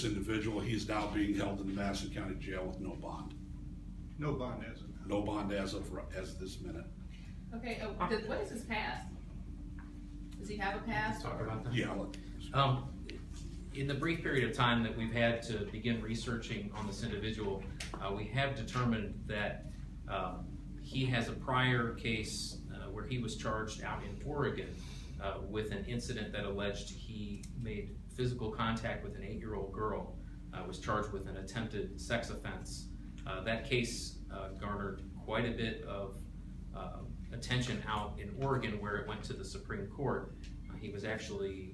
this individual. He is now being held in the Madison County Jail with no bond. No bond as of now. No bond as of this minute. Okay, what is his past? Does he have a past? Talk about that. Yeah. In the brief period of time that we've had to begin researching on this individual, we have determined that he has a prior case where he was charged out in Oregon with an incident that alleged he made physical contact with an 8-year-old girl, was charged with an attempted sex offense. That case garnered quite a bit of attention out in Oregon, where it went to the Supreme Court. He was actually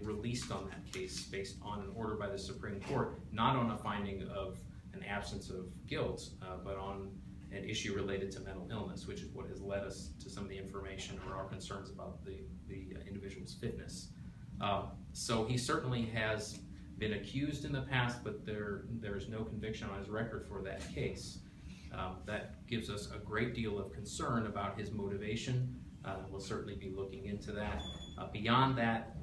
released on that case based on an order by the Supreme Court, not on a finding of an absence of guilt, but on an issue related to mental illness, which is what has led us to some of the information or our concerns about the individual's fitness. So he certainly has been accused in the past, but there is no conviction on his record for that case. That gives us a great deal of concern about his motivation. We'll certainly be looking into that. Beyond that,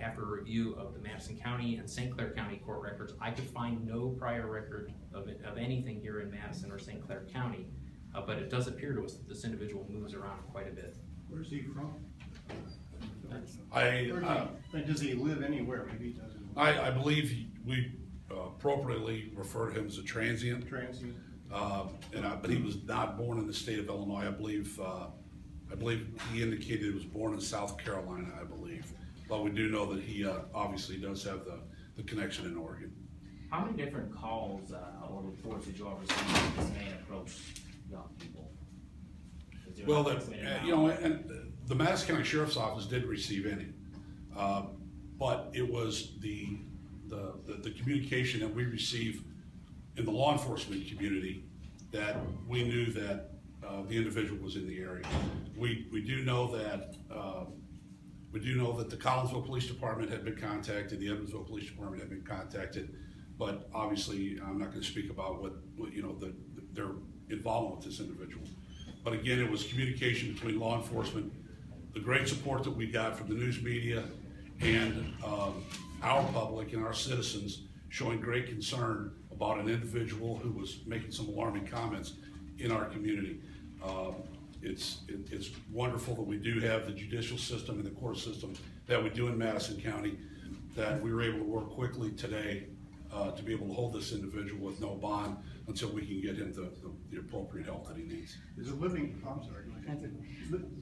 after a review of the Madison County and St. Clair County court records, I could find no prior record of anything here in Madison or St. Clair County, but it does appear to us that this individual moves around quite a bit. Where's he from? Does he live anywhere? Maybe he doesn't. I believe we appropriately refer to him as a transient. Transient. But he was not born in the state of Illinois. I believe he indicated he was born in South Carolina, I believe. But we do know that he obviously does have the connection in Oregon. How many different calls or reports did you all receive that this man approached young people? Well, and the Madison County Sheriff's Office did receive any, but it was the communication that we received in the law enforcement community that we knew that the individual was in the area. We do know that the Collinsville Police Department had been contacted, the Evansville Police Department had been contacted, but obviously I'm not going to speak about what their involvement with this individual. But again, it was communication between law enforcement, the great support that we got from the news media, and our public and our citizens showing great concern about an individual who was making some alarming comments in our community. It's wonderful that we do have the judicial system and the court system that we do in Madison County, that we were able to work quickly today to be able to hold this individual with no bond until we can get him the appropriate help that he needs. Is a living, I'm sorry.